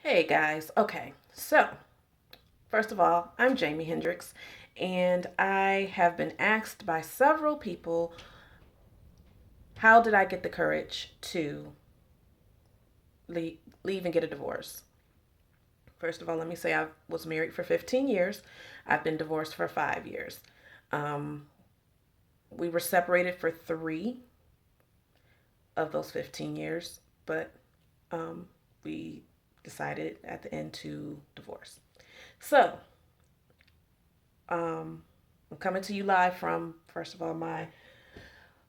Hey guys, okay, so first of all, I'm Jamie Hendricks, and I have been asked by several people, how did I get the courage to leave and get a divorce? First of all, let me say I was married for 15 years, I've been divorced for 5 years. Um, we were separated for three of those 15 years, but um, we decided at the end to divorce. So, Um, I'm coming to you live from, first of all,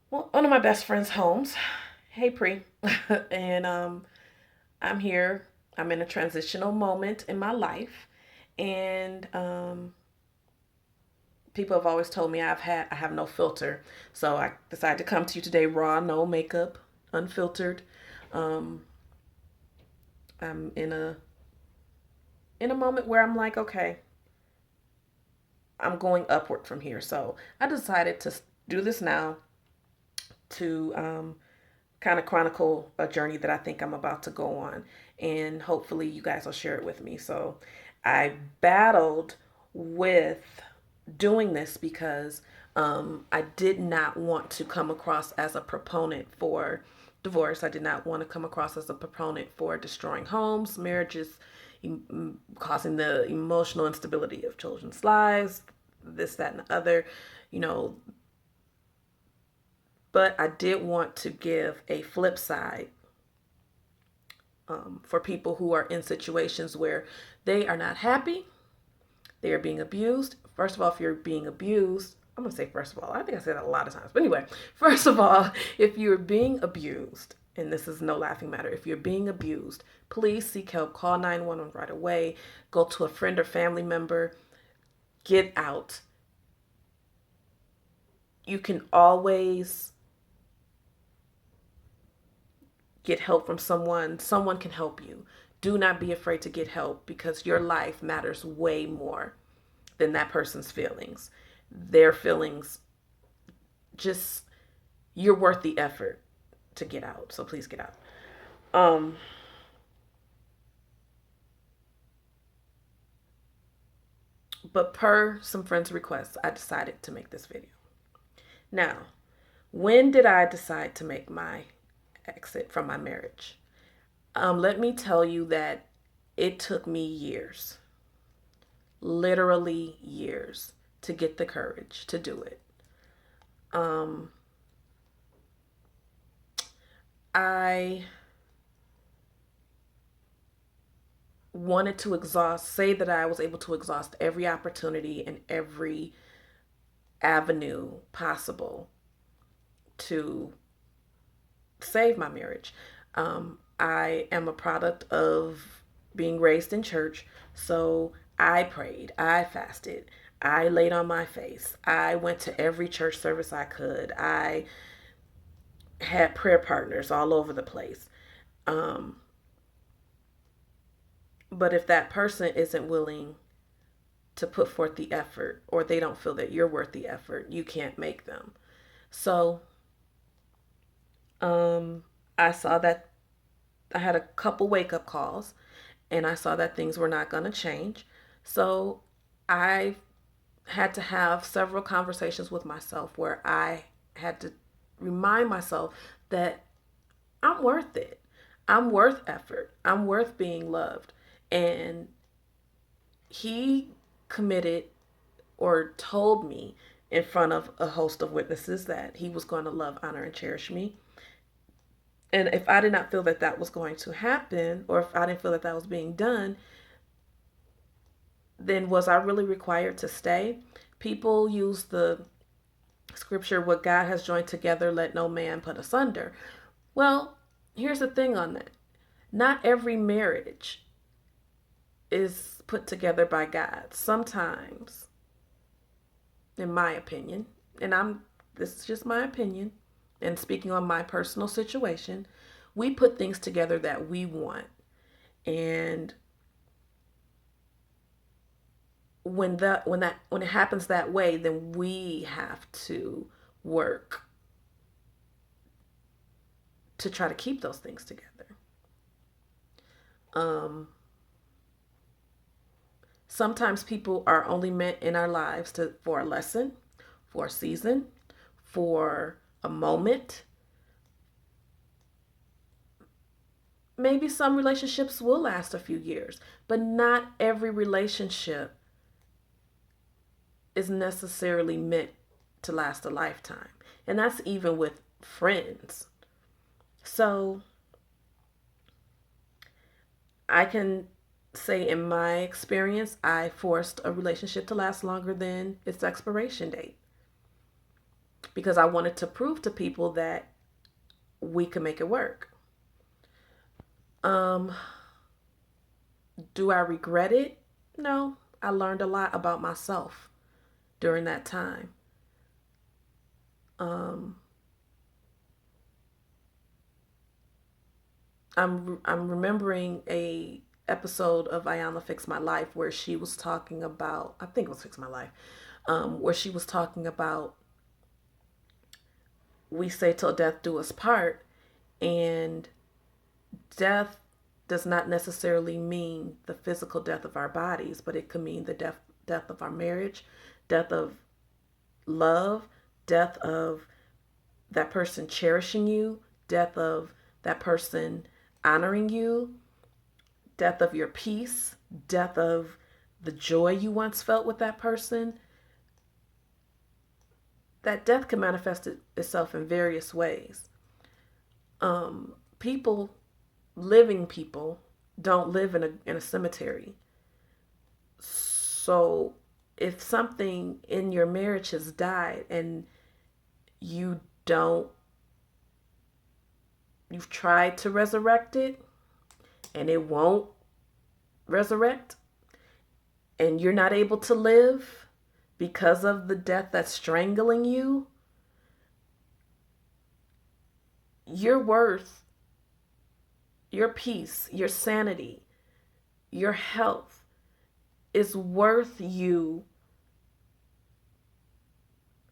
one of my best friend's homes. Hey, Pre. and I'm here. I'm in a transitional moment in my life, and people have always told me I have no filter. So I decided to come to you today, raw, no makeup, unfiltered. Um, I'm in a moment where I'm like, okay, I'm going upward from here. So I decided to do this now to kind of chronicle a journey that I think I'm about to go on. And hopefully, you guys will share it with me. So, I battled with doing this because I did not want to come across as a proponent for divorce. I did not want to come across as a proponent for destroying homes, marriages, causing the emotional instability of children's lives, this, that, and the other. You know, but I did want to give a flip side for people who are in situations where they are not happy, they are being abused. First of all, if you're being abused, I'm going to say first of all, I think I said that a lot of times. But anyway, first of all, if you're being abused, and this is no laughing matter, if you're being abused, please seek help. Call 911 right away. Go to a friend or family member. Get out. You can always get help from someone. Someone can help you. Do not be afraid to get help because your life matters way more than that person's feelings. Their feelings, just, you're worth the effort to get out. So please get out. Um, but per some friends' requests, I decided to make this video. Now, when did I decide to make my exit from my marriage? Let me tell you that it took me years, literally years, to get the courage to do it. Um, I wanted to say that I was able to exhaust every opportunity and every avenue possible to save my marriage. I am a product of being raised in church, so I prayed, I fasted, I laid on my face, I went to every church service I could, I had prayer partners all over the place. Um, but if that person isn't willing to put forth the effort or they don't feel that you're worth the effort, you can't make them. So um, I saw that I had a couple wake up calls and I saw that things were not going to change. So I had to have several conversations with myself where I had to remind myself that I'm worth it. I'm worth effort. I'm worth being loved. And he committed or told me in front of a host of witnesses that he was going to love, honor, and cherish me. And if I did not feel that that was going to happen, or if I didn't feel that that was being done, then was I really required to stay? People use the scripture, what God has joined together, let no man put asunder. Well, here's the thing on that. Not every marriage is put together by God. Sometimes, in my opinion, and this is just my opinion, and speaking on my personal situation, we put things together that we want. And when it happens that way, then we have to work to try to keep those things together. Um, Sometimes people are only meant in our lives for a lesson, for a season, for a moment. Maybe some relationships will last a few years, but not every relationship is necessarily meant to last a lifetime. And that's even with friends. So I can say in my experience, I forced a relationship to last longer than its expiration date because I wanted to prove to people that we could make it work. Um, do I regret it? No. I learned a lot about myself during that time. Um, I'm remembering a episode of Ayanna Fix My Life where she was talking about, I think it was Fix My Life, where she was talking about we say till death do us part, and death does not necessarily mean the physical death of our bodies, but it could mean the death of our marriage, death of love, death of that person cherishing you, death of that person honoring you, death of your peace, death of the joy you once felt with that person. That death can manifest itself in various ways. People, living people, don't live in a cemetery. So if something in your marriage has died and you don't, you've tried to resurrect it and it won't resurrect, and you're not able to live because of the death that's strangling you, your worth, your peace, your sanity, your health is worth you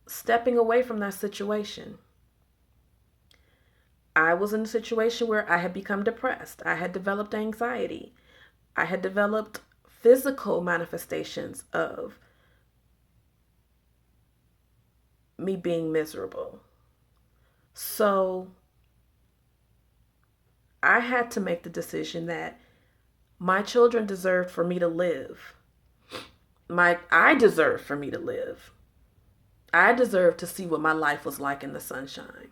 stepping away from that situation. I was in a situation where I had become depressed. I had developed anxiety. I had developed physical manifestations of me being miserable. So I had to make the decision that my children deserved for me to live. I deserved for me to live. I deserved to see what my life was like in the sunshine.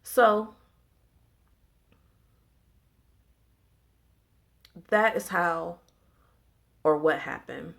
So that is how or what happened.